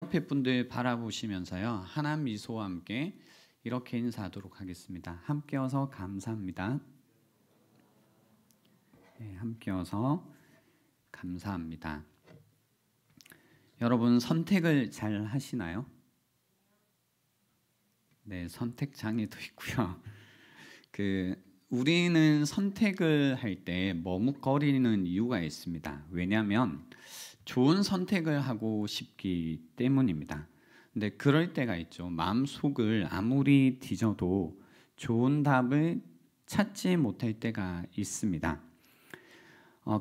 옆에 분들 바라보시면서요. 하나님 미소와 함께 이렇게 인사하도록 하겠습니다. 함께 어서 감사합니다. 네, 함께 어서 감사합니다. 여러분 선택을 잘 하시나요? 네, 선택 장애도 있고요. 우리는 선택을 할 때 머뭇거리는 이유가 있습니다. 왜냐하면 좋은 선택을 하고 싶기 때문입니다. 근데 그럴 때가 있죠. 마음속을 아무리 뒤져도 좋은 답을 찾지 못할 때가 있습니다.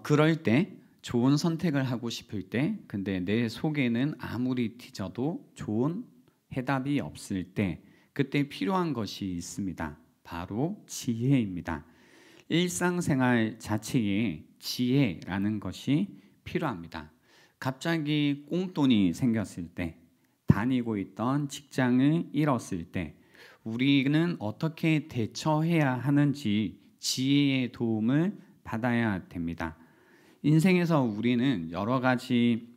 그럴 때 좋은 선택을 하고 싶을 때 근데 내 속에는 아무리 뒤져도 좋은 해답이 없을 때 그때 필요한 것이 있습니다. 바로 지혜입니다. 일상생활 자체에 지혜라는 것이 필요합니다. 갑자기 꽁돈이 생겼을 때, 다니고 있던 직장을 잃었을 때 우리는 어떻게 대처해야 하는지 지혜의 도움을 받아야 됩니다. 인생에서 우리는 여러 가지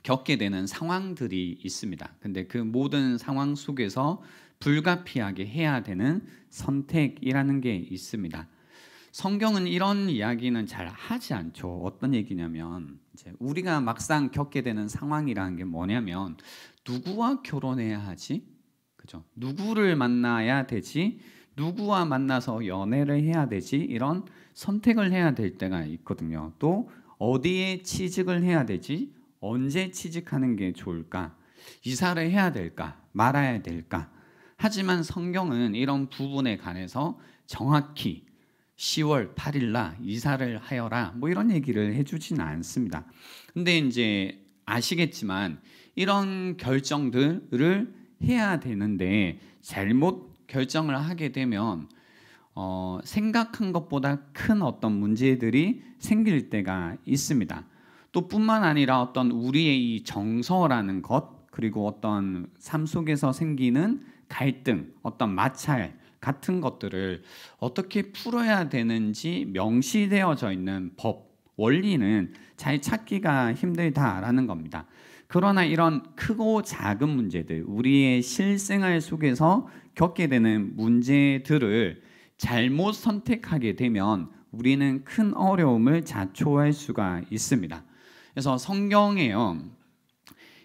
겪게 되는 상황들이 있습니다. 근데 그 모든 상황 속에서 불가피하게 해야 되는 선택이라는 게 있습니다. 성경은 이런 이야기는 잘 하지 않죠. 어떤 얘기냐면 이제 우리가 막상 겪게 되는 상황이라는 게 뭐냐면 누구와 결혼해야 하지? 그죠? 누구를 만나야 되지? 누구와 만나서 연애를 해야 되지? 이런 선택을 해야 될 때가 있거든요. 또 어디에 취직을 해야 되지? 언제 취직하는 게 좋을까? 이사를 해야 될까? 말아야 될까? 하지만 성경은 이런 부분에 관해서 정확히 10월 8일 날 이사를 하여라 뭐 이런 얘기를 해주지는 않습니다. 근데 이제 아시겠지만 이런 결정들을 해야 되는데 잘못 결정을 하게 되면 생각한 것보다 큰 어떤 문제들이 생길 때가 있습니다. 또 뿐만 아니라 어떤 우리의 이 정서라는 것 그리고 어떤 삶 속에서 생기는 갈등, 어떤 마찰 같은 것들을 어떻게 풀어야 되는지 명시되어져 있는 법, 원리는 잘 찾기가 힘들다라는 겁니다. 그러나 이런 크고 작은 문제들, 우리의 실생활 속에서 겪게 되는 문제들을 잘못 선택하게 되면 우리는 큰 어려움을 자초할 수가 있습니다. 그래서 성경에요,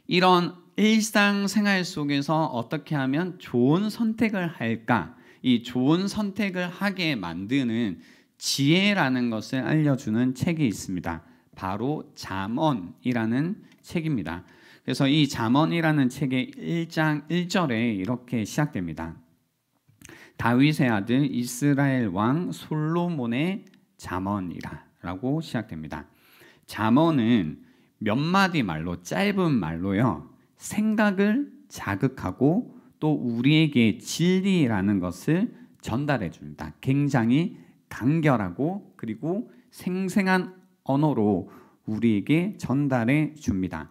이런 일상생활 속에서 어떻게 하면 좋은 선택을 할까? 이 좋은 선택을 하게 만드는 지혜라는 것을 알려주는 책이 있습니다. 바로 잠언이라는 책입니다. 그래서 이 잠언이라는 책의 1장 1절에 이렇게 시작됩니다. 다윗의 아들 이스라엘 왕 솔로몬의 잠언이라 라고 시작됩니다. 잠언은 몇 마디 말로, 짧은 말로요, 생각을 자극하고 또 우리에게 진리라는 것을 전달해 줍니다. 굉장히 간결하고 그리고 생생한 언어로 우리에게 전달해 줍니다.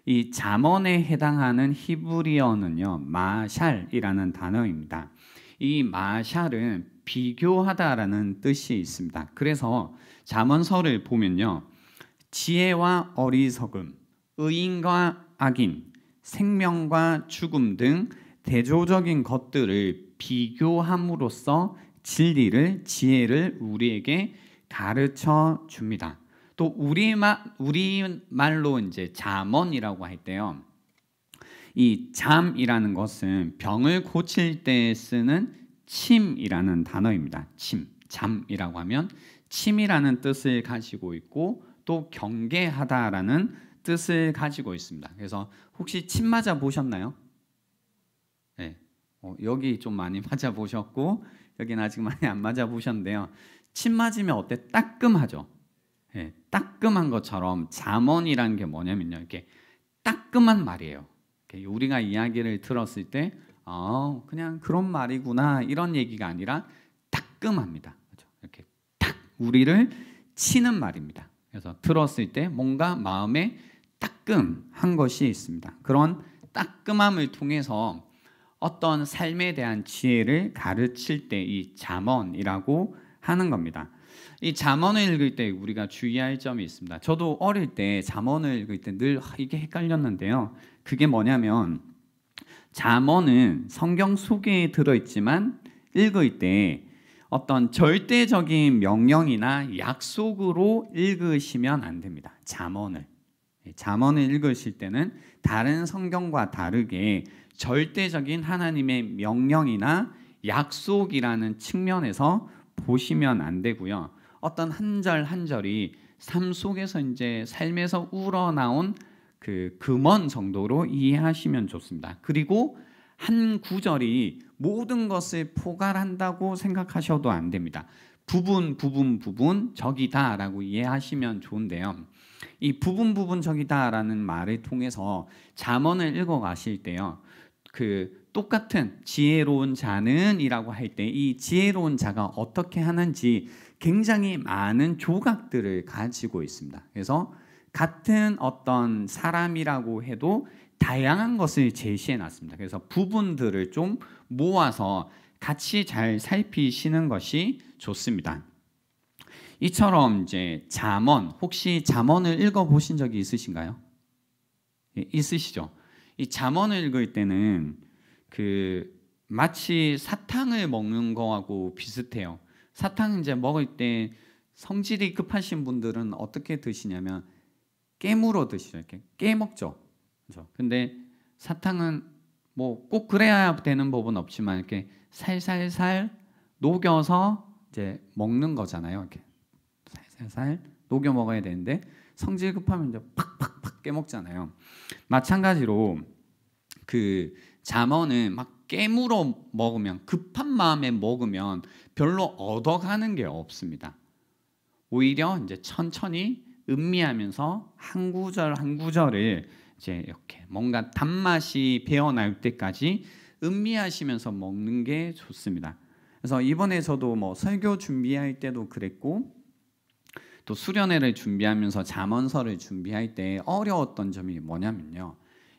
이 잠언에 해당하는 히브리어는요, 마샬이라는 단어입니다. 이 마샬은 비교하다라는 뜻이 있습니다. 그래서 잠언서를 보면요, 지혜와 어리석음, 의인과 악인, 생명과 죽음 등 대조적인 것들을 비교함으로써 진리를, 지혜를 우리에게 가르쳐 줍니다. 또 우리말로 이제 잠언이라고 할 때요, 이 잠이라는 것은 병을 고칠 때 쓰는 침이라는 단어입니다. 침, 잠이라고 하면 침이라는 뜻을 가지고 있고 또 경계하다라는 뜻을 가지고 있습니다. 그래서 혹시 침 맞아 보셨나요? 네, 여기 좀 많이 맞아 보셨고 여기는 아직 많이 안 맞아 보셨는데요. 침 맞으면 어때? 따끔하죠. 네, 따끔한 것처럼 잠언이라는 게 뭐냐면요, 이렇게 따끔한 말이에요. 우리가 이야기를 들었을 때 그냥 그런 말이구나 이런 얘기가 아니라 따끔합니다. 그렇죠? 이렇게 탁 우리를 치는 말입니다. 그래서 들었을 때 뭔가 마음에 따끔한 것이 있습니다. 그런 따끔함을 통해서 어떤 삶에 대한 지혜를 가르칠 때 이 잠언이라고 하는 겁니다. 이 잠언을 읽을 때 우리가 주의할 점이 있습니다. 저도 어릴 때 잠언을 읽을 때 늘 이게 헷갈렸는데요. 그게 뭐냐면 잠언은 성경 속에 들어있지만 읽을 때 어떤 절대적인 명령이나 약속으로 읽으시면 안 됩니다. 잠언을 읽으실 때는 다른 성경과 다르게 절대적인 하나님의 명령이나 약속이라는 측면에서 보시면 안 되고요. 어떤 한 절 한 절이 삶 속에서 이제 삶에서 우러나온 그 금원 정도로 이해하시면 좋습니다. 그리고 한 구절이 모든 것을 포괄한다고 생각하셔도 안 됩니다. 부분 적이다라고 이해하시면 좋은데요. 이 부분 적이다라는 말을 통해서 잠언을 읽어 가실 때요. 그 똑같은 지혜로운 자는이라고 할 때 이 지혜로운 자가 어떻게 하는지 굉장히 많은 조각들을 가지고 있습니다. 그래서 같은 어떤 사람이라고 해도 다양한 것을 제시해 놨습니다. 그래서 부분들을 좀 모아서 같이 잘 살피시는 것이 좋습니다. 이처럼 이제 잠언, 혹시 잠언을 읽어 보신 적이 있으신가요? 예, 있으시죠? 이 잠언을 읽을 때는 그 마치 사탕을 먹는 거하고 비슷해요. 사탕 이제 먹을 때 성질이 급하신 분들은 어떻게 드시냐면 깨물어 드시죠. 이렇게 깨먹죠. 그렇죠? 근데 사탕은 뭐 꼭 그래야 되는 법은 없지만 이렇게 살살살 녹여서 이제 먹는 거잖아요. 이렇게 살살살 녹여 먹어야 되는데 성질 급하면 이제 팍팍팍 깨먹잖아요. 마찬가지로 그 잠언은 막 깨물어 먹으면 급한 마음에 먹으면 별로 얻어가는 게 없습니다. 오히려 이제 천천히 음미하면서 한 구절 한 구절을 이제 이렇게 뭔가 단맛이 배어날 때까지 음미하시면서 먹는 게 좋습니다. 그래서 이번에 저도 뭐 설교 준비할 때도 그랬고 또 수련회를 준비하면서 잠언서를 준비할 때 어려웠던 점이 뭐냐면요.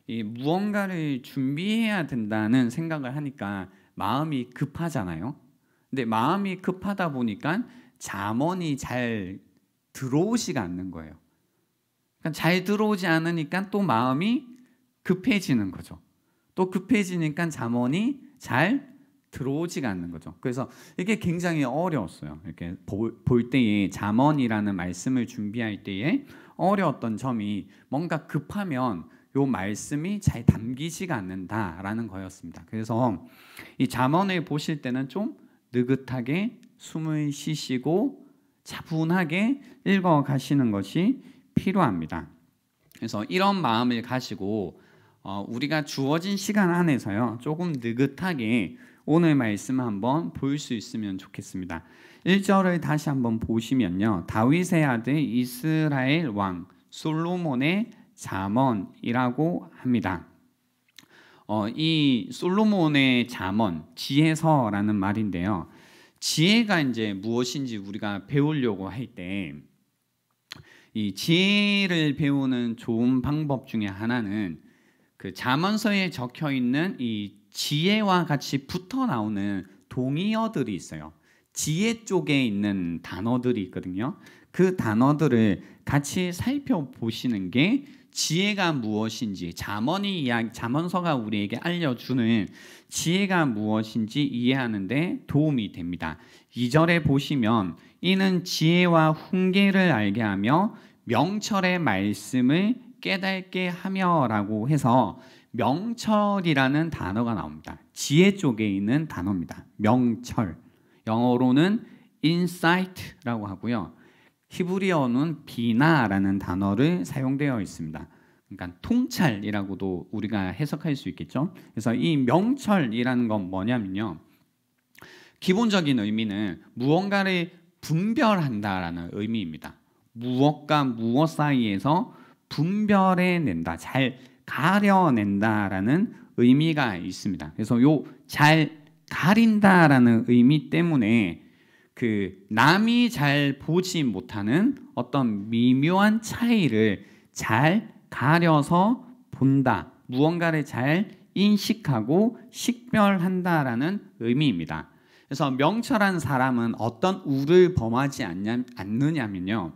이 무언가를 준비해야 된다는 생각을 하니까 마음이 급하잖아요. 근데 마음이 급하다 보니까 잠언이 잘 들어오지가 않는 거예요. 그러니까 잘 들어오지 않으니까 또 마음이 급해지는 거죠. 또 급해지니까 잠언이 잘 들어오지가 않는 거죠. 그래서 이게 굉장히 어려웠어요. 이렇게 볼 때에 잠언이라는 말씀을 준비할 때에 어려웠던 점이 뭔가 급하면 요 말씀이 잘 담기지가 않는다라는 거였습니다. 그래서 이 잠언을 보실 때는 좀 느긋하게 숨을 쉬시고 차분하게 읽어 가시는 것이 필요합니다. 그래서 이런 마음을 가지고 우리가 주어진 시간 안에서요 조금 느긋하게 오늘 말씀 한번 볼 수 있으면 좋겠습니다. 1절을 다시 한번 보시면요, 다윗의 아들 이스라엘 왕 솔로몬의 잠언이라고 합니다. 이 솔로몬의 잠언, 지혜서라는 말인데요. 지혜가 이제 무엇인지 우리가 배우려고 할 때 이 지혜를 배우는 좋은 방법 중에 하나는 그 잠언서에 적혀 있는 이 지혜와 같이 붙어 나오는 동의어들이 있어요. 지혜 쪽에 있는 단어들이 있거든요. 그 단어들을 같이 살펴보시는 게 지혜가 무엇인지, 잠언서가 우리에게 알려주는 지혜가 무엇인지 이해하는 데 도움이 됩니다. 2절에 보시면 이는 지혜와 훈계를 알게 하며 명철의 말씀을 깨닫게 하며 라고 해서 명철이라는 단어가 나옵니다. 지혜 쪽에 있는 단어입니다. 명철, 영어로는 insight라고 하고요. 히브리어는 비나라는 단어를 사용되어 있습니다. 그러니까 통찰이라고도 우리가 해석할 수 있겠죠. 그래서 이 명철이라는 건 뭐냐면요, 기본적인 의미는 무언가를 분별한다라는 의미입니다. 무엇과 무엇 사이에서 분별해낸다, 잘 가려낸다라는 의미가 있습니다. 그래서 요 잘 가린다라는 의미 때문에 그 남이 잘 보지 못하는 어떤 미묘한 차이를 잘 가려서 본다, 무언가를 잘 인식하고 식별한다라는 의미입니다. 그래서 명철한 사람은 어떤 우를 범하지 않느냐면요,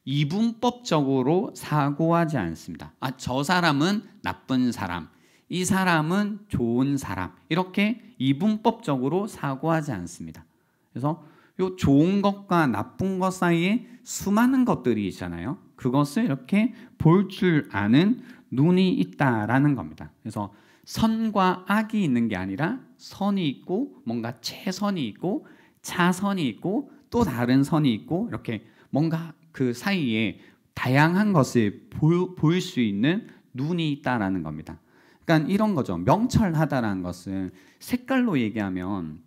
이분법적으로 사고하지 않습니다. 저 사람은 나쁜 사람, 이 사람은 좋은 사람, 이렇게 이분법적으로 사고하지 않습니다. 그래서 요 좋은 것과 나쁜 것 사이에 수많은 것들이 있잖아요. 그것을 이렇게 볼 줄 아는 눈이 있다라는 겁니다. 그래서 선과 악이 있는 게 아니라 선이 있고 뭔가 최선이 있고 차선이 있고 또 다른 선이 있고 이렇게 뭔가 그 사이에 다양한 것을 볼 수 있는 눈이 있다라는 겁니다. 그러니까 이런 거죠. 명철하다라는 것은 색깔로 얘기하면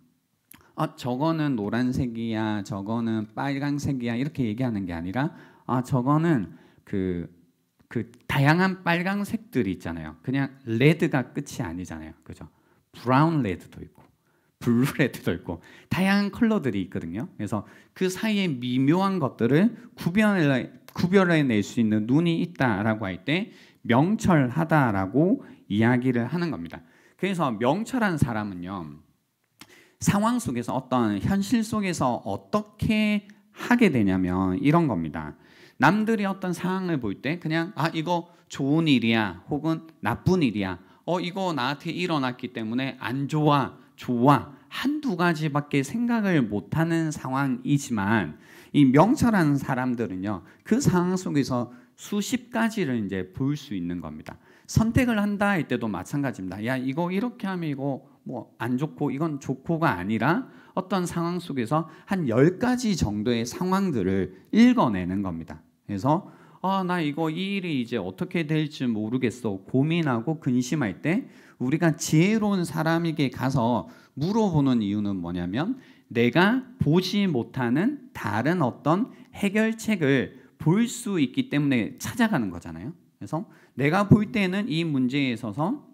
저거는 노란색이야, 저거는 빨간색이야 이렇게 얘기하는 게 아니라 저거는 그 다양한 빨간색들이 있잖아요. 그냥 레드가 끝이 아니잖아요. 그죠? 브라운 레드도 있고 블루 레드도 있고 다양한 컬러들이 있거든요. 그래서 그 사이에 미묘한 것들을 구별해낼 수 있는 눈이 있다라고 할 때 명철하다라고 이야기를 하는 겁니다. 그래서 명철한 사람은요, 상황 속에서 어떤 현실 속에서 어떻게 하게 되냐면 이런 겁니다. 남들이 어떤 상황을 볼 때 그냥 이거 좋은 일이야 혹은 나쁜 일이야, 이거 나한테 일어났기 때문에 안 좋아, 좋아, 한두 가지밖에 생각을 못하는 상황이지만 이 명철한 사람들은요, 그 상황 속에서 수십 가지를 이제 볼 수 있는 겁니다. 선택을 한다 할 때도 마찬가지입니다. 야, 이거 이렇게 하면 이거 뭐 안 좋고 이건 좋고가 아니라 어떤 상황 속에서 한 10가지 정도의 상황들을 읽어내는 겁니다. 그래서 나 이 일이 이제 어떻게 될지 모르겠어 고민하고 근심할 때 우리가 지혜로운 사람에게 가서 물어보는 이유는 뭐냐면 내가 보지 못하는 다른 어떤 해결책을 볼 수 있기 때문에 찾아가는 거잖아요. 그래서 내가 볼 때는 이 문제에 있어서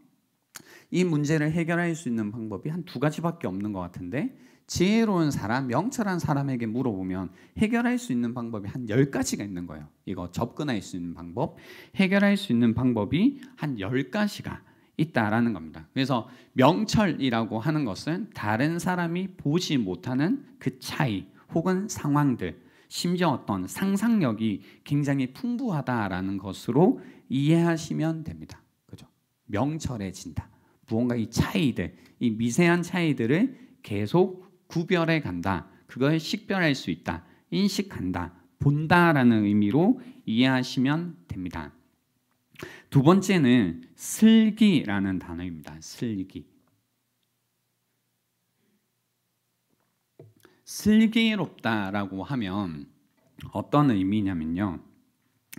이 문제를 해결할 수 있는 방법이 한 2가지밖에 없는 것 같은데 지혜로운 사람, 명철한 사람에게 물어보면 해결할 수 있는 방법이 한 10가지가 있는 거예요. 이거 접근할 수 있는 방법, 해결할 수 있는 방법이 한 10가지가 있다라는 겁니다. 그래서 명철이라고 하는 것은 다른 사람이 보지 못하는 그 차이 혹은 상황들, 심지어 어떤 상상력이 굉장히 풍부하다라는 것으로 이해하시면 됩니다. 그죠? 명철해진다. 무언가 이 차이들, 이 미세한 차이들을 계속 구별해 간다. 그걸 식별할 수 있다. 인식한다. 본다라는 의미로 이해하시면 됩니다. 두 번째는 슬기라는 단어입니다. 슬기. 슬기롭다라고 하면 어떤 의미냐면요,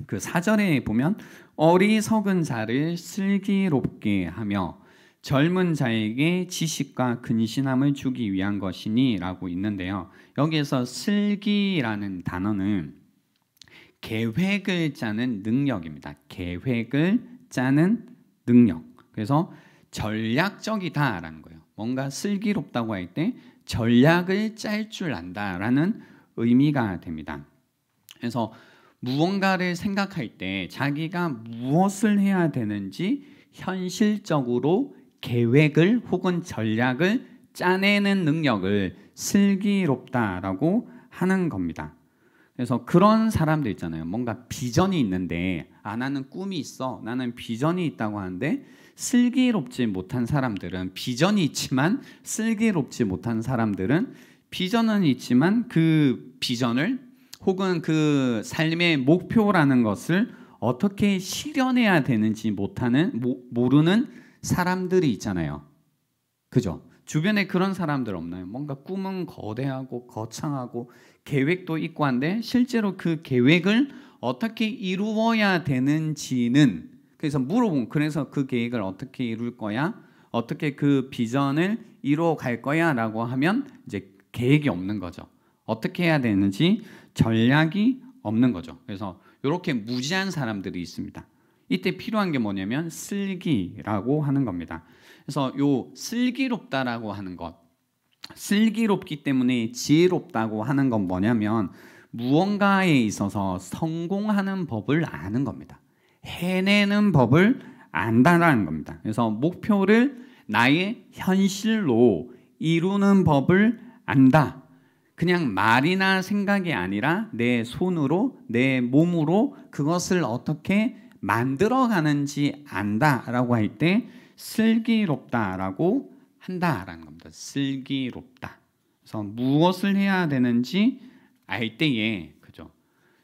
그 사절에 보면 어리석은 자를 슬기롭게 하며 젊은 자에게 지식과 근신함을 주기 위한 것이니 라고 있는데요, 여기에서 슬기라는 단어는 계획을 짜는 능력입니다. 계획을 짜는 능력. 그래서 전략적이다라는 거예요. 뭔가 슬기롭다고 할 때 전략을 짤 줄 안다라는 의미가 됩니다. 그래서 무언가를 생각할 때 자기가 무엇을 해야 되는지 현실적으로 계획을 혹은 전략을 짜내는 능력을 슬기롭다라고 하는 겁니다. 그래서 그런 사람들 있잖아요. 뭔가 비전이 있는데 나는 꿈이 있어, 나는 비전이 있다고 하는데 슬기롭지 못한 사람들은, 비전이 있지만 슬기롭지 못한 사람들은 비전은 있지만 그 비전을 혹은 그 삶의 목표라는 것을 어떻게 실현해야 되는지 모르는 사람들이 있잖아요. 그죠? 주변에 그런 사람들 없나요? 뭔가 꿈은 거대하고 거창하고 계획도 있고 한데 실제로 그 계획을 어떻게 이루어야 되는지는, 그래서 물어보면 그래서 그 계획을 어떻게 이룰 거야? 어떻게 그 비전을 이루어 갈 거야? 라고 하면 이제 계획이 없는 거죠. 어떻게 해야 되는지 전략이 없는 거죠. 그래서 이렇게 무지한 사람들이 있습니다. 이때 필요한 게 뭐냐면 슬기라고 하는 겁니다. 그래서 요 슬기롭다라고 하는 것, 슬기롭기 때문에 지혜롭다고 하는 건 뭐냐면 무언가에 있어서 성공하는 법을 아는 겁니다. 해내는 법을 안다라는 겁니다. 그래서 목표를 나의 현실로 이루는 법을 안다. 그냥 말이나 생각이 아니라 내 손으로, 내 몸으로 그것을 어떻게 만들어가는지 안다라고 할 때 슬기롭다라고 한다라는 겁니다. 슬기롭다. 그래서 무엇을 해야 되는지 알 때에, 그죠?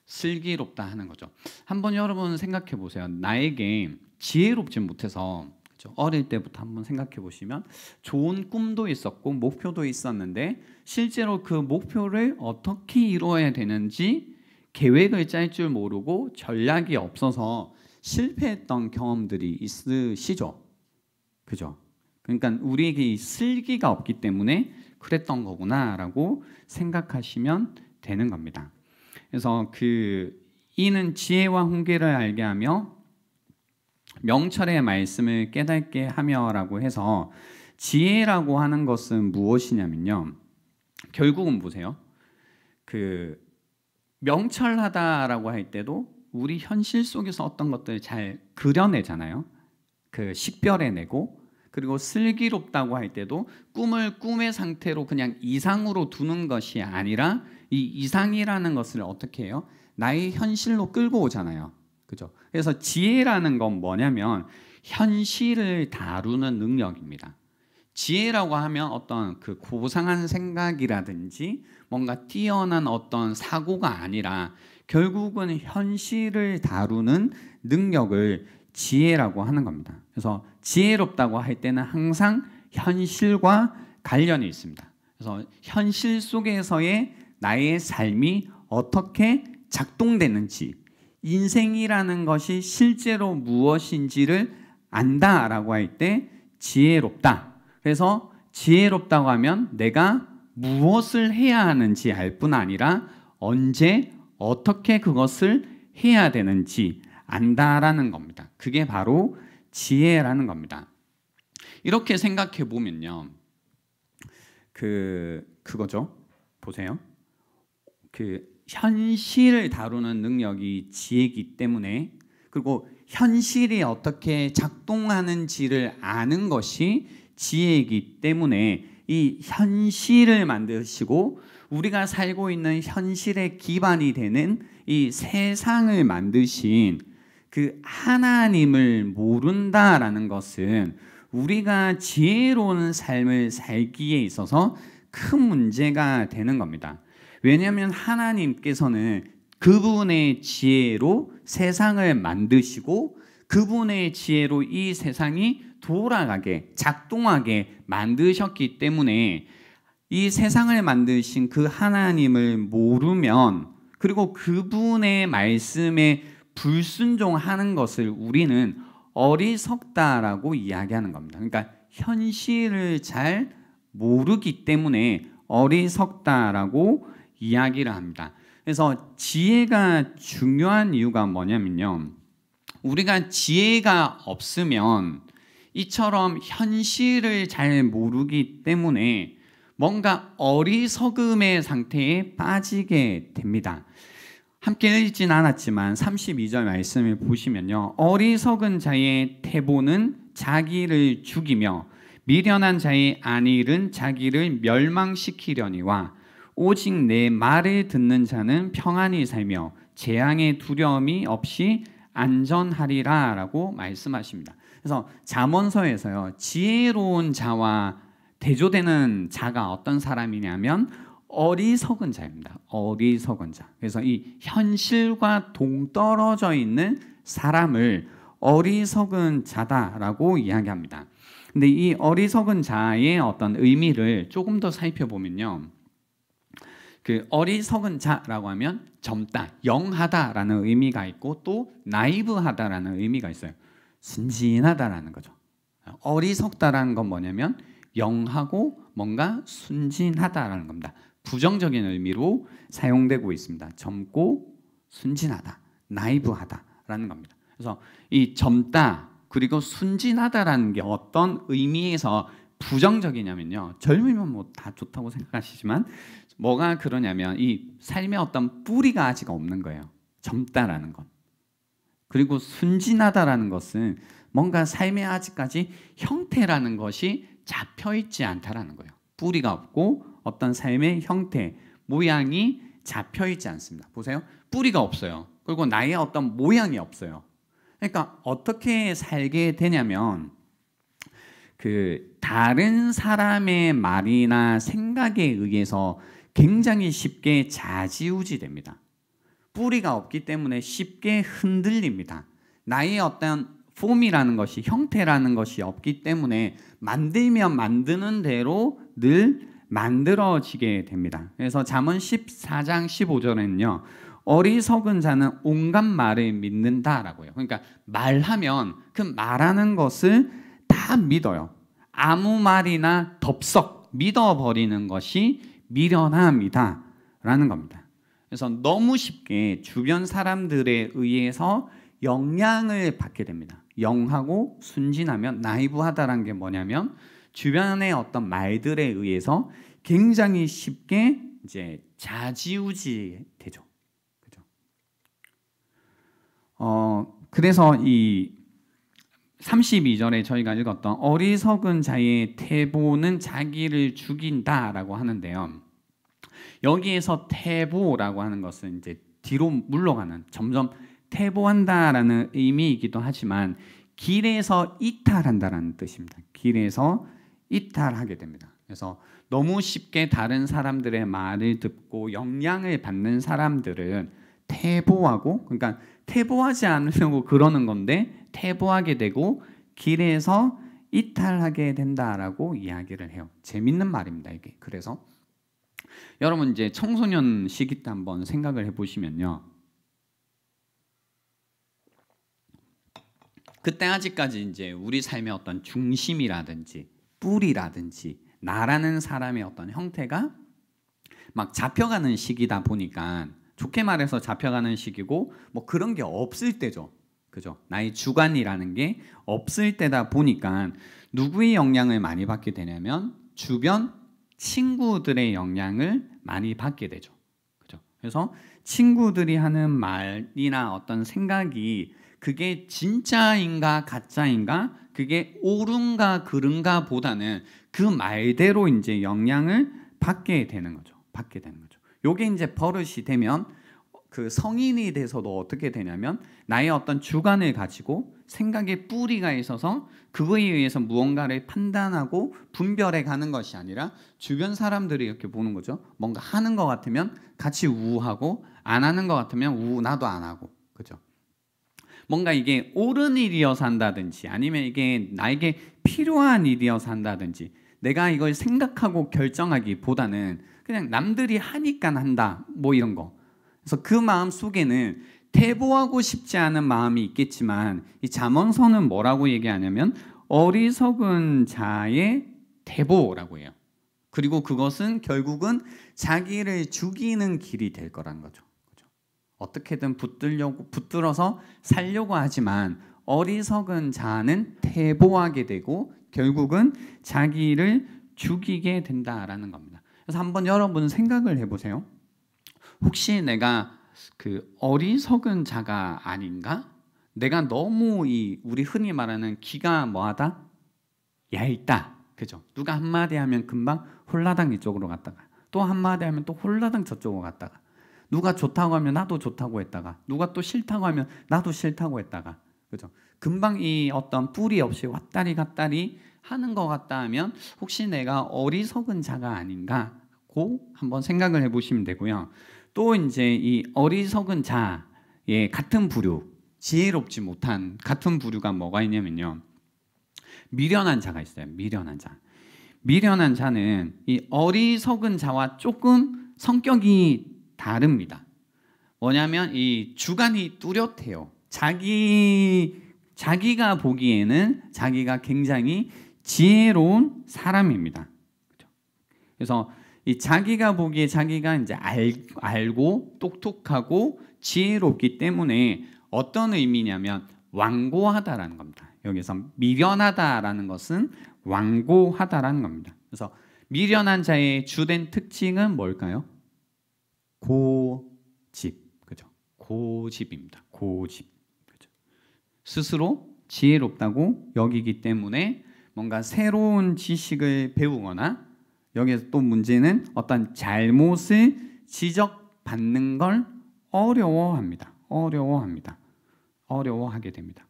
슬기롭다 하는 거죠. 한번 여러분 생각해 보세요. 나에게 지혜롭지 못해서, 그죠? 어릴 때부터 한번 생각해 보시면 좋은 꿈도 있었고 목표도 있었는데 실제로 그 목표를 어떻게 이루어야 되는지 계획을 짤 줄 모르고 전략이 없어서 실패했던 경험들이 있으시죠? 그죠? 그러니까 우리에게 이 슬기가 없기 때문에 그랬던 거구나라고 생각하시면 되는 겁니다. 그래서 이는 지혜와 훈계를 알게 하며 명철의 말씀을 깨닫게 하며라고 해서 지혜라고 하는 것은 무엇이냐면요. 결국은 보세요. 명철하다라고 할 때도 우리 현실 속에서 어떤 것들을 잘 그려내잖아요. 식별해내고, 그리고 슬기롭다고 할 때도 꿈을 꿈의 상태로 그냥 이상으로 두는 것이 아니라 이 이상이라는 것을 어떻게 해요? 나의 현실로 끌고 오잖아요. 그죠? 그래서 지혜라는 건 뭐냐면 현실을 다루는 능력입니다. 지혜라고 하면 어떤 고상한 생각이라든지 뭔가 뛰어난 어떤 사고가 아니라 결국은 현실을 다루는 능력을 지혜라고 하는 겁니다. 그래서 지혜롭다고 할 때는 항상 현실과 관련이 있습니다. 그래서 현실 속에서의 나의 삶이 어떻게 작동되는지, 인생이라는 것이 실제로 무엇인지를 안다라고 할 때 지혜롭다. 그래서 지혜롭다고 하면 내가 무엇을 해야 하는지 알 뿐 아니라 언제 어떻게 그것을 해야 되는지 안다라는 겁니다. 그게 바로 지혜라는 겁니다. 이렇게 생각해 보면요, 그거죠. 보세요. 현실을 다루는 능력이 지혜이기 때문에, 그리고 현실이 어떻게 작동하는지를 아는 것이 지혜이기 때문에 이 현실을 만드시고 우리가 살고 있는 현실의 기반이 되는 이 세상을 만드신 그 하나님을 모른다라는 것은 우리가 지혜로운 삶을 살기에 있어서 큰 문제가 되는 겁니다. 왜냐하면 하나님께서는 그분의 지혜로 세상을 만드시고 그분의 지혜로 이 세상이 돌아가게, 작동하게 만드셨기 때문에 이 세상을 만드신 그 하나님을 모르면, 그리고 그분의 말씀에 불순종하는 것을 우리는 어리석다라고 이야기하는 겁니다. 그러니까 현실을 잘 모르기 때문에 어리석다라고 이야기를 합니다. 그래서 지혜가 중요한 이유가 뭐냐면요, 우리가 지혜가 없으면 이처럼 현실을 잘 모르기 때문에 뭔가 어리석음의 상태에 빠지게 됩니다. 함께 읽진 않았지만 32절 말씀을 보시면요, 어리석은 자의 태보는 자기를 죽이며 미련한 자의 안일은 자기를 멸망시키려니와 오직 내 말을 듣는 자는 평안히 살며 재앙의 두려움이 없이 안전하리라 라고 말씀하십니다. 그래서 잠언서에서요, 지혜로운 자와 대조되는 자가 어떤 사람이냐면 어리석은 자입니다. 어리석은 자. 그래서 이 현실과 동떨어져 있는 사람을 어리석은 자다라고 이야기합니다. 근데 이 어리석은 자의 어떤 의미를 조금 더 살펴보면요, 어리석은 자라고 하면 젊다, 영하다라는 의미가 있고 또 나이브하다라는 의미가 있어요. 순진하다라는 거죠. 어리석다라는 건 뭐냐면 영하고 뭔가 순진하다라는 겁니다. 부정적인 의미로 사용되고 있습니다. 젊고 순진하다, 나이브하다라는 겁니다. 그래서 이 젊다 그리고 순진하다라는 게 어떤 의미에서 부정적이냐면요, 젊으면 뭐 다 좋다고 생각하시지만 뭐가 그러냐면 이 삶에 어떤 뿌리가 아직 없는 거예요. 젊다라는 것. 그리고 순진하다라는 것은 뭔가 삶에 아직까지 형태라는 것이 잡혀있지 않다라는 거예요. 뿌리가 없고 어떤 삶의 형태, 모양이 잡혀 있지 않습니다. 보세요. 뿌리가 없어요. 그리고 나의 어떤 모양이 없어요. 그러니까 어떻게 살게 되냐면 그 다른 사람의 말이나 생각에 의해서 굉장히 쉽게 좌지우지 됩니다. 뿌리가 없기 때문에 쉽게 흔들립니다. 나의 어떤 폼이라는 것이, 형태라는 것이 없기 때문에 만들면 만드는 대로 늘 만들어지게 됩니다. 그래서 잠언 14장 15절에는요. 어리석은 자는 온갖 말을 믿는다라고요. 그러니까 말하면 그 말하는 것을 다 믿어요. 아무 말이나 덥석 믿어버리는 것이 미련함이다 라는 겁니다. 그래서 너무 쉽게 주변 사람들에 의해서 영향을 받게 됩니다. 영하고 순진하면 나이브하다라는 게 뭐냐면 주변의 어떤 말들에 의해서 굉장히 쉽게 이제 좌지우지 되죠. 그죠? 그래서 이 32절에 저희가 읽었던 어리석은 자의 태보는 자기를 죽인다라고 하는데요. 여기에서 태보라고 하는 것은 이제 뒤로 물러가는, 점점 태보한다라는 의미이기도 하지만 길에서 이탈한다라는 뜻입니다. 길에서 이탈하게 됩니다. 그래서 너무 쉽게 다른 사람들의 말을 듣고 영향을 받는 사람들은 태보하고, 그러니까 태보하지 않으려고 그러는 건데 태보하게 되고 길에서 이탈하게 된다라고 이야기를 해요. 재밌는 말입니다, 이게. 그래서 여러분 이제 청소년 시기 때 한번 생각을 해보시면요. 그때 아직까지 이제 우리 삶의 어떤 중심이라든지 뿌리라든지 나라는 사람의 어떤 형태가 막 잡혀가는 시기다 보니까, 좋게 말해서 잡혀가는 시기고 뭐 그런 게 없을 때죠. 그죠? 나의 주관이라는 게 없을 때다 보니까 누구의 영향을 많이 받게 되냐면 주변 친구들의 영향을 많이 받게 되죠. 그죠? 그래서 친구들이 하는 말이나 어떤 생각이 그게 진짜인가 가짜인가, 그게 옳은가 그른가 보다는 그 말대로 이제 영향을 받게 되는 거죠. 받게 되는 거죠. 요게 이제 버릇이 되면 그 성인이 돼서도 어떻게 되냐면 나의 어떤 주관을 가지고 생각의 뿌리가 있어서 그거에 의해서 무언가를 판단하고 분별해 가는 것이 아니라 주변 사람들이 이렇게 보는 거죠. 뭔가 하는 것 같으면 같이 우하고 안 하는 것 같으면 나도 안 하고. 그죠? 뭔가 이게 옳은 일이어서 한다든지 아니면 이게 나에게 필요한 일이어서 한다든지 내가 이걸 생각하고 결정하기보다는 그냥 남들이 하니까 한다 뭐 이런 거. 그래서 그 마음 속에는 태보하고 싶지 않은 마음이 있겠지만 이 잠언서는 뭐라고 얘기하냐면 어리석은 자의 태보라고 해요. 그리고 그것은 결국은 자기를 죽이는 길이 될 거라는 거죠. 어떻게든 붙들어서 살려고 하지만 어리석은 자는 태보하게 되고 결국은 자기를 죽이게 된다라는 겁니다. 그래서 한번 여러분 생각을 해보세요. 혹시 내가 그 어리석은 자가 아닌가? 내가 너무 우리 흔히 말하는 기가 뭐하다? 얇다. 그죠? 누가 한마디 하면 금방 홀라당 이쪽으로 갔다가 또 한마디 하면 또 홀라당 저쪽으로 갔다가 누가 좋다고 하면 나도 좋다고 했다가 누가 또 싫다고 하면 나도 싫다고 했다가, 그죠? 금방 이 어떤 뿌리 없이 왔다리 갔다리 하는 것 같다 하면 혹시 내가 어리석은 자가 아닌가고 한번 생각을 해보시면 되고요. 또 이제 이 어리석은 자의 같은 부류, 지혜롭지 못한 같은 부류가 뭐가 있냐면요. 미련한 자가 있어요. 미련한 자. 미련한 자는 이 어리석은 자와 조금 성격이 다릅니다. 뭐냐면 이 주관이 뚜렷해요. 자기가 보기에는 자기가 굉장히 지혜로운 사람입니다. 그래서 이 자기가 보기에 자기가 이제 알고 똑똑하고 지혜롭기 때문에 어떤 의미냐면 완고하다라는 겁니다. 여기서 미련하다라는 것은 완고하다라는 겁니다. 그래서 미련한 자의 주된 특징은 뭘까요? 고집, 그죠? 고집입니다. 고집, 그죠? 스스로 지혜롭다고 여기기 때문에 뭔가 새로운 지식을 배우거나 여기서 또 문제는 어떤 잘못을 지적받는 걸 어려워합니다. 어려워하게 됩니다.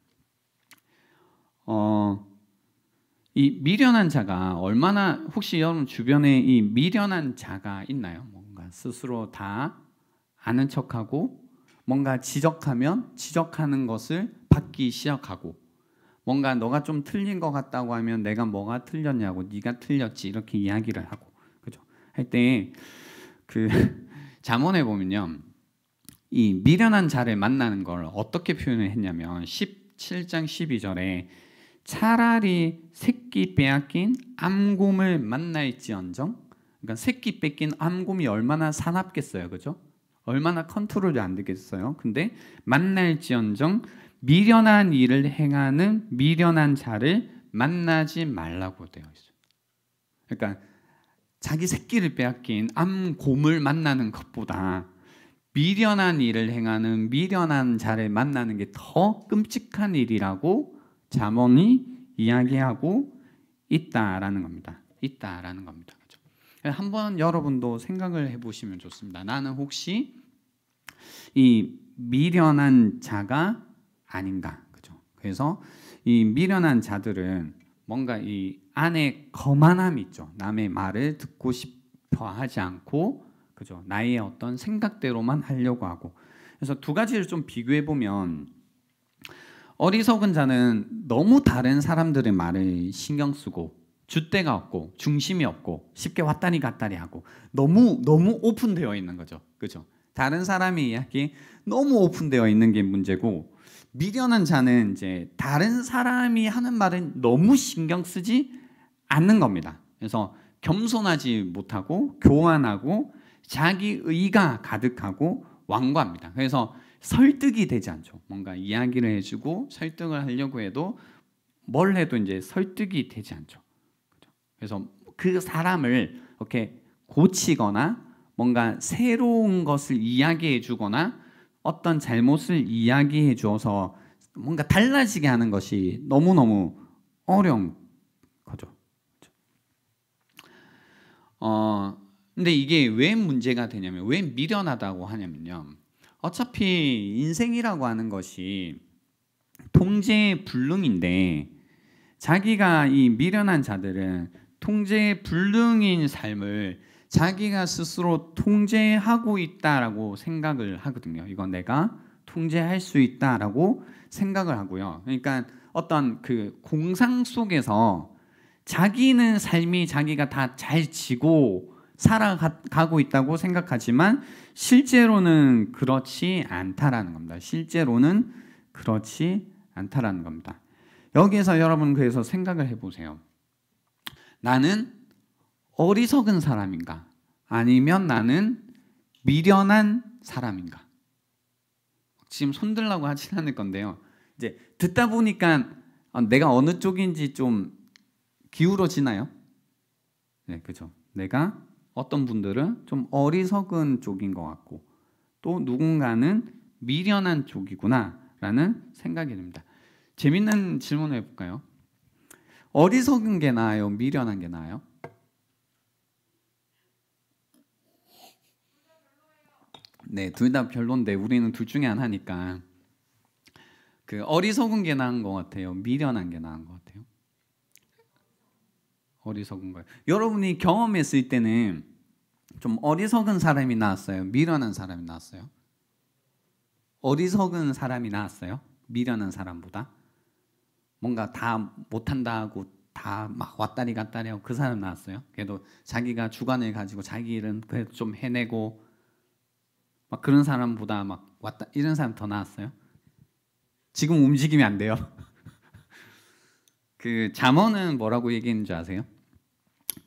이 미련한 자가 얼마나, 혹시 여러분 주변에 이 미련한 자가 있나요? 뭔가 스스로 다 아는 척하고 뭔가 지적하면 지적하는 것을 받기 시작하고, 뭔가 너가 좀 틀린 것 같다고 하면 내가 뭐가 틀렸냐고, 네가 틀렸지 이렇게 이야기를 하고, 그죠? 할 때 그 잠언에 보면요, 이 미련한 자를 만나는 걸 어떻게 표현을 했냐면 17장 12절에 차라리 새끼 빼앗긴 암곰을 만날지언정, 그러니까 새끼 뺏긴 암곰이 얼마나 사납겠어요, 그죠? 얼마나 컨트롤이 안 되겠어요. 근데 만날지언정 미련한 일을 행하는 미련한 자를 만나지 말라고 되어 있어요. 그러니까 자기 새끼를 빼앗긴 암곰을 만나는 것보다 미련한 일을 행하는 미련한 자를 만나는 게 더 끔찍한 일이라고 잠언이 이야기하고 있다라는 겁니다. 그렇죠? 한번 여러분도 생각을 해보시면 좋습니다. 나는 혹시 이 미련한 자가 아닌가, 그죠? 그래서 이 미련한 자들은 뭔가 이 안에 거만함이 있죠. 남의 말을 듣고 싶어 하지 않고, 그죠? 나의 어떤 생각대로만 하려고 하고. 그래서 두 가지를 좀 비교해 보면, 어리석은 자는 너무 다른 사람들의 말을 신경 쓰고 줏대가 없고 중심이 없고 쉽게 왔다리 갔다리 하고 너무 오픈되어 있는 거죠, 그죠? 다른 사람의 이야기 너무 오픈되어 있는 게 문제고, 미련한 자는 이제 다른 사람이 하는 말은 너무 신경 쓰지 않는 겁니다. 그래서 겸손하지 못하고 교만하고 자기 의가 가득하고 완고합니다. 그래서 설득이 되지 않죠. 뭔가 이야기를 해주고 설득을 하려고 해도 뭘 해도 이제 설득이 되지 않죠. 그래서 그 사람을 이렇게 고치거나 뭔가 새로운 것을 이야기해 주거나 어떤 잘못을 이야기해 주어서 뭔가 달라지게 하는 것이 너무너무 어려운 거죠. 근데 이게 왜 문제가 되냐면, 왜 미련하다고 하냐면요, 어차피 인생이라고 하는 것이 통제불능인데, 자기가 이 미련한 자들은 통제불능인 삶을 자기가 스스로 통제하고 있다라고 생각을 하거든요. 이건 내가 통제할 수 있다라고 생각을 하고요. 그러니까 어떤 그 공상 속에서 자기는 삶이 자기가 다 잘 지고 살아가고 있다고 생각하지만 실제로는 그렇지 않다라는 겁니다. 실제로는 그렇지 않다라는 겁니다. 여기에서 여러분 그래서 생각을 해보세요. 나는 어리석은 사람인가? 아니면 나는 미련한 사람인가? 지금 손들라고 하진 않을 건데요. 이제 듣다 보니까 내가 어느 쪽인지 좀 기울어지나요? 네, 그죠. 내가 어떤 분들은 좀 어리석은 쪽인 것 같고 또 누군가는 미련한 쪽이구나라는 생각이 듭니다. 재밌는 질문을 해볼까요? 어리석은 게 나아요? 미련한 게 나아요? 네, 둘 다 별론데 우리는 둘 중에 하나니까 그 어리석은 게 나은 것 같아요? 미련한 게 나은 것 같아요? 어리석은 거예요. 여러분이 경험했을 때는 좀 어리석은 사람이 나왔어요? 미련한 사람이 나왔어요? 어리석은 사람이 나왔어요? 미련한 사람보다? 뭔가 다 못한다 하고 다 막 왔다리 갔다리 하고 그 사람 나왔어요? 그래도 자기가 주관을 가지고 자기 일은 그래도 좀 해내고 막 그런 사람보다 막 왔다 이런 사람 더 나왔어요? 지금 움직이면 안 돼요. 그 잠언은 뭐라고 얘기했는 줄 아세요?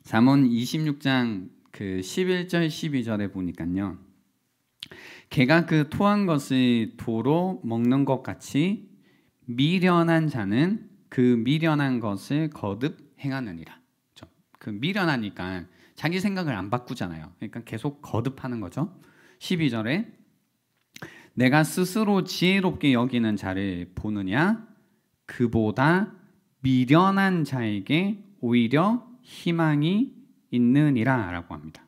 잠언 26장 그 11절 12절에 보니까요, 개가 그 토한 것을 도로 먹는 것 같이 미련한 자는 그 미련한 것을 거듭 행하느니라. 그 미련하니까 자기 생각을 안 바꾸잖아요. 그러니까 계속 거듭하는 거죠. 12절에 내가 스스로 지혜롭게 여기는 자를 보느냐? 그보다 미련한 자에게 오히려 희망이 있느니라라고 합니다.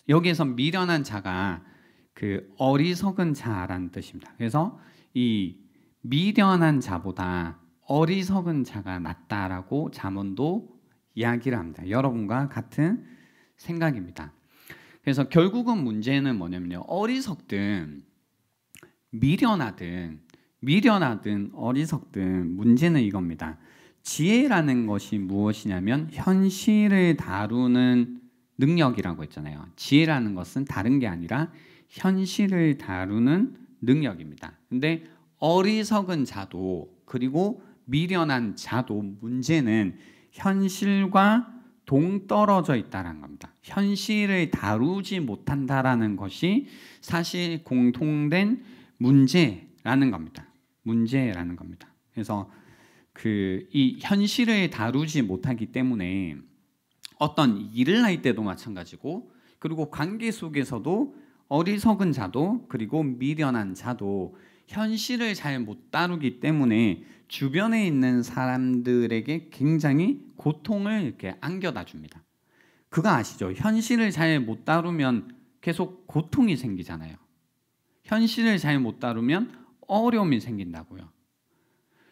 여기에서 미련한 자가 그 어리석은 자라는 뜻입니다. 그래서 이 미련한 자보다 어리석은 자가 낫다라고 잠언도 이야기를 합니다. 여러분과 같은 생각입니다. 그래서 결국은 문제는 뭐냐면요, 어리석든 미련하든 어리석든 문제는 이겁니다. 지혜라는 것이 무엇이냐면 현실을 다루는 능력이라고 했잖아요. 지혜라는 것은 다른 게 아니라 현실을 다루는 능력입니다. 근데 어리석은 자도 그리고 미련한 자도 문제는 현실과 동떨어져 있다는 겁니다. 현실을 다루지 못한다라는 것이 사실 공통된 문제라는 겁니다. 문제라는 겁니다. 그래서 이 현실을 다루지 못하기 때문에 어떤 일을 할 때도 마찬가지고, 그리고 관계 속에서도 어리석은 자도 그리고 미련한 자도 현실을 잘 못 다루기 때문에 주변에 있는 사람들에게 굉장히 고통을 이렇게 안겨다 줍니다. 그거 아시죠? 현실을 잘 못 다루면 계속 고통이 생기잖아요. 현실을 잘 못 다루면 어려움이 생긴다고요.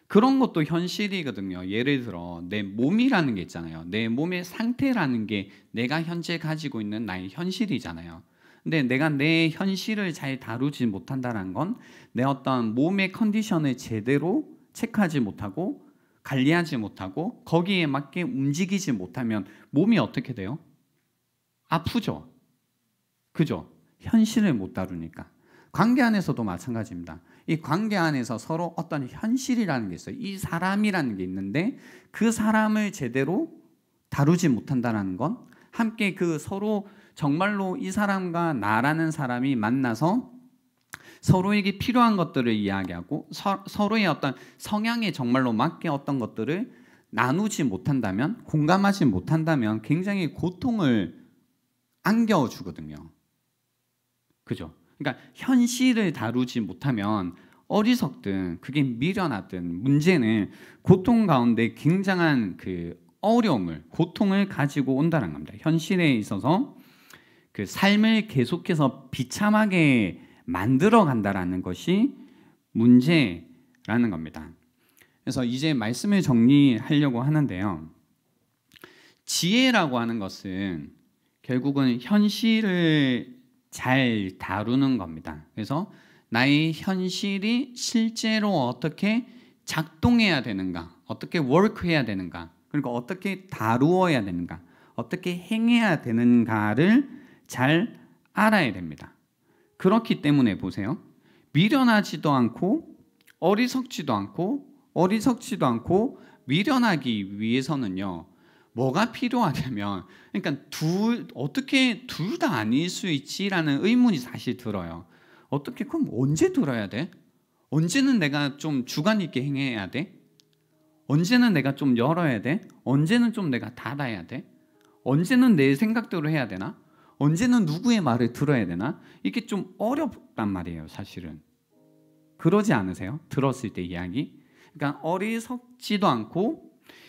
그런 것도 현실이거든요. 예를 들어 내 몸이라는 게 있잖아요. 내 몸의 상태라는 게 내가 현재 가지고 있는 나의 현실이잖아요. 근데 내가 내 현실을 잘 다루지 못한다는 건 내 어떤 몸의 컨디션을 제대로 체크하지 못하고 관리하지 못하고 거기에 맞게 움직이지 못하면 몸이 어떻게 돼요? 아프죠? 그죠? 현실을 못 다루니까. 관계 안에서도 마찬가지입니다. 이 관계 안에서 서로 어떤 현실이라는 게 있어요. 이 사람이라는 게 있는데 그 사람을 제대로 다루지 못한다는 건 함께 그 서로 정말로 이 사람과 나라는 사람이 만나서 서로에게 필요한 것들을 이야기하고 서로의 어떤 성향에 정말로 맞게 어떤 것들을 나누지 못한다면, 공감하지 못한다면 굉장히 고통을 안겨주거든요. 그죠? 그러니까 현실을 다루지 못하면 어리석든 그게 미련하든 문제는 고통 가운데 굉장한 그 어려움을, 고통을 가지고 온다는 겁니다. 현실에 있어서 그 삶을 계속해서 비참하게 만들어 간다라는 것이 문제라는 겁니다. 그래서 이제 말씀을 정리하려고 하는데요. 지혜라고 하는 것은 결국은 현실을 잘 다루는 겁니다. 그래서 나의 현실이 실제로 어떻게 작동해야 되는가, 어떻게 워크해야 되는가, 그리고 어떻게 다루어야 되는가, 어떻게 행해야 되는가를 잘 알아야 됩니다. 그렇기 때문에 보세요. 미련하지도 않고 어리석지도 않고 미련하기 위해서는요, 뭐가 필요하냐면, 그러니까 어떻게 둘 다 아닐 수 있지라는 의문이 사실 들어요. 어떻게, 그럼 언제 들어야 돼? 언제는 내가 좀 주관 있게 행해야 돼? 언제는 내가 좀 열어야 돼? 언제는 좀 내가 닫아야 돼? 언제는 내 생각대로 해야 되나? 언제는 누구의 말을 들어야 되나? 이게 좀 어렵단 말이에요, 사실은. 그러지 않으세요? 들었을 때 이야기. 그러니까 어리석지도 않고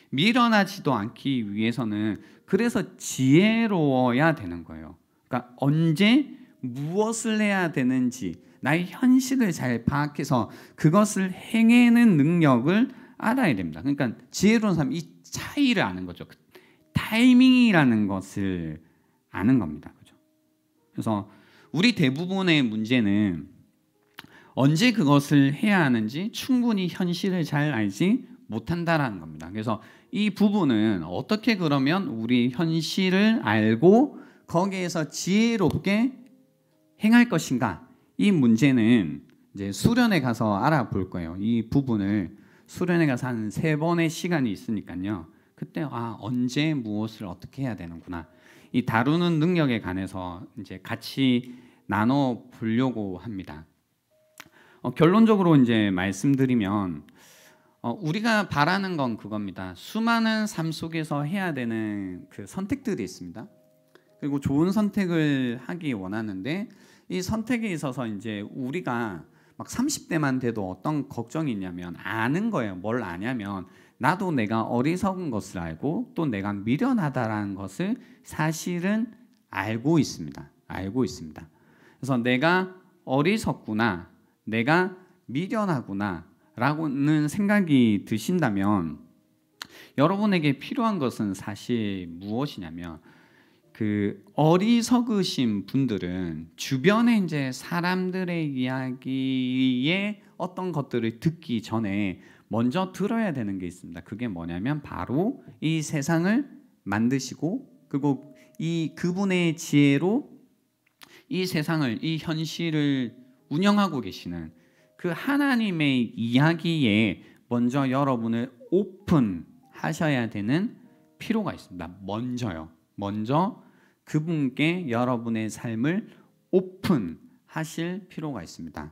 미련하지도 않기 위해서는 그래서 지혜로워야 되는 거예요. 그러니까 언제 무엇을 해야 되는지 나의 현실을 잘 파악해서 그것을 행해내는 능력을 알아야 됩니다. 그러니까 지혜로운 사람, 이 차이를 아는 거죠. 타이밍이라는 것을 아는 겁니다. 그죠? 그래서 우리 대부분의 문제는 언제 그것을 해야 하는지 충분히 현실을 잘 알지 못한다라는 겁니다. 그래서 이 부분은 어떻게 그러면 우리 현실을 알고 거기에서 지혜롭게 행할 것인가? 이 문제는 이제 수련회 가서 알아볼 거예요. 이 부분을 수련회 가서 한 3번의 시간이 있으니까요. 그때 언제 무엇을 어떻게 해야 되는구나. 이 다루는 능력에 관해서 이제 같이 나눠 보려고 합니다. 결론적으로 이제 말씀드리면 우리가 바라는 건 그겁니다. 수많은 삶 속에서 해야 되는 그 선택들이 있습니다. 그리고 좋은 선택을 하기 원하는데 이 선택에 있어서 이제 우리가 막 30대만 돼도 어떤 걱정이 있냐면 아는 거예요. 뭘 아냐면 나도 내가 어리석은 것을 알고 또 내가 미련하다라는 것을 사실은 알고 있습니다. 알고 있습니다. 그래서 내가 어리석구나, 내가 미련하구나 라고는 생각이 드신다면 여러분에게 필요한 것은 사실 무엇이냐면 그 어리석으신 분들은 주변에 이제 사람들의 이야기에 어떤 것들을 듣기 전에 먼저 들어야 되는 게 있습니다. 그게 뭐냐면 바로 이 세상을 만드시고 그리고 이 그분의 지혜로 이 세상을 이 현실을 운영하고 계시는 그 하나님의 이야기에 먼저 여러분을 오픈하셔야 되는 필요가 있습니다. 먼저 그분께 여러분의 삶을 오픈하실 필요가 있습니다.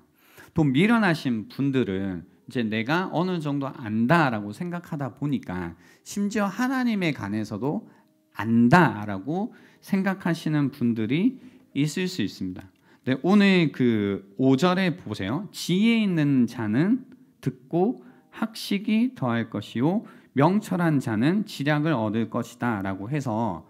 또 미련하신 분들은 이제 내가 어느 정도 안다라고 생각하다 보니까 심지어 하나님에 관해서도 안다라고 생각하시는 분들이 있을 수 있습니다. 네, 오늘 그 5절에 보세요. 지혜 있는 자는 듣고 학식이 더할 것이요 명철한 자는 지략을 얻을 것이다 라고 해서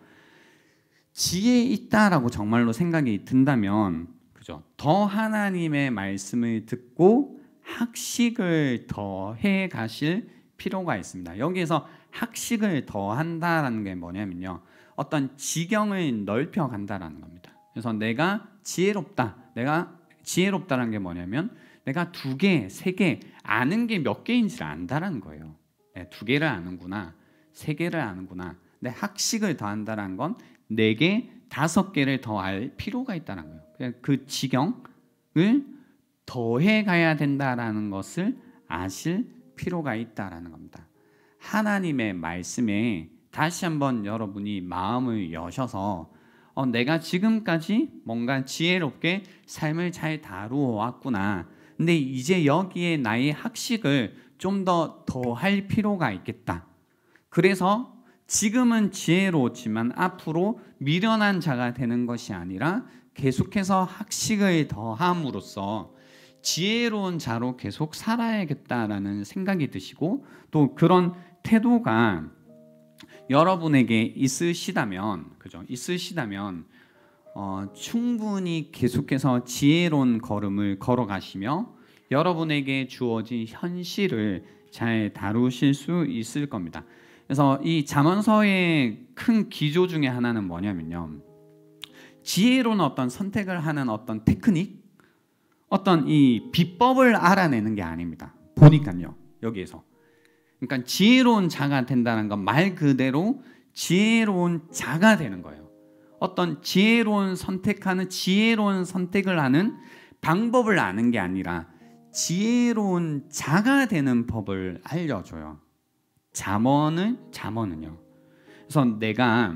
지혜 있다라고 정말로 생각이 든다면 그죠? 더 하나님의 말씀을 듣고 학식을 더해 가실 필요가 있습니다. 여기에서 학식을 더한다라는 게 뭐냐면요. 어떤 지경을 넓혀 간다라는 겁니다. 그래서 내가 지혜롭다라는 게 뭐냐면 내가 2개, 3개 아는 게 몇 개인지를 안다라는 거예요. 네, 2개를 아는구나, 3개를 아는구나. 근데 학식을 더한다라는 건 4개, 5개를 더 알 필요가 있다는 거예요. 그 지경을 더해 가야 된다라는 것을 아실 필요가 있다라는 겁니다. 하나님의 말씀에 다시 한번 여러분이 마음을 여셔서 내가 지금까지 뭔가 지혜롭게 삶을 잘 다루어 왔구나. 근데 이제 여기에 나의 학식을 좀 더 할 필요가 있겠다. 그래서 지금은 지혜로웠지만 앞으로 미련한 자가 되는 것이 아니라 계속해서 학식을 더함으로써 지혜로운 자로 계속 살아야겠다라는 생각이 드시고 또 그런 태도가 여러분에게 있으시다면 충분히 계속해서 지혜로운 걸음을 걸어가시며 여러분에게 주어진 현실을 잘 다루실 수 있을 겁니다. 그래서 이 잠언서의 큰 기조 중에 하나는 뭐냐면요. 지혜로운 어떤 선택을 하는 어떤 테크닉, 어떤 이 비법을 알아내는 게 아닙니다. 보니까요. 여기에서. 그러니까 지혜로운 자가 된다는 건 말 그대로 지혜로운 자가 되는 거예요. 어떤 지혜로운 선택을 하는 방법을 아는 게 아니라 지혜로운 자가 되는 법을 알려줘요. 잠언은요. 그래서 내가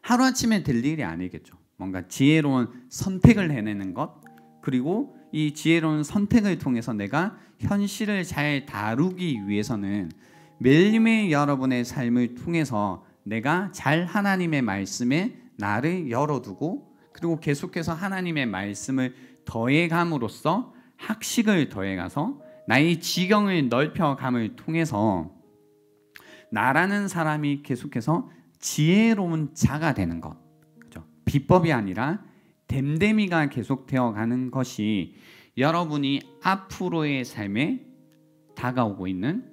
하루아침에 될 일이 아니겠죠. 뭔가 지혜로운 선택을 해내는 것, 그리고 이 지혜로운 선택을 통해서 내가 현실을 잘 다루기 위해서는 매일매일 여러분의 삶을 통해서 내가 잘 하나님의 말씀에 나를 열어두고 그리고 계속해서 하나님의 말씀을 더해감으로써 학식을 더해가서 나의 지경을 넓혀감을 통해서 나라는 사람이 계속해서 지혜로운 자가 되는 것, 그죠? 비법이 아니라 됨됨이가 계속되어 가는 것이 여러분이 앞으로의 삶에 다가오고 있는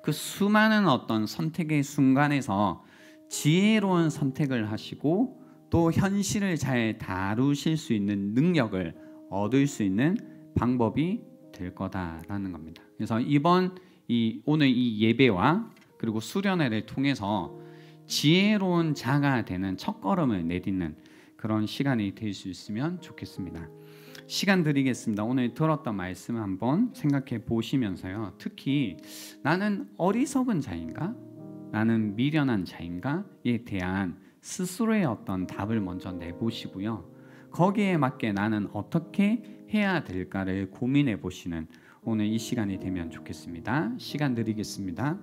그 수많은 어떤 선택의 순간에서 지혜로운 선택을 하시고 또 현실을 잘 다루실 수 있는 능력을 얻을 수 있는 방법이 될 거다라는 겁니다. 그래서 오늘 이 예배와 그리고 수련회를 통해서 지혜로운 자가 되는 첫걸음을 내딛는 그런 시간이 될 수 있으면 좋겠습니다. 시간 드리겠습니다. 오늘 들었던 말씀 한번 생각해 보시면서요. 특히 나는 어리석은 자인가? 나는 미련한 자인가?에 대한 스스로의 어떤 답을 먼저 내보시고요. 거기에 맞게 나는 어떻게 해야 될까를 고민해 보시는 오늘 이 시간이 되면 좋겠습니다. 시간 드리겠습니다.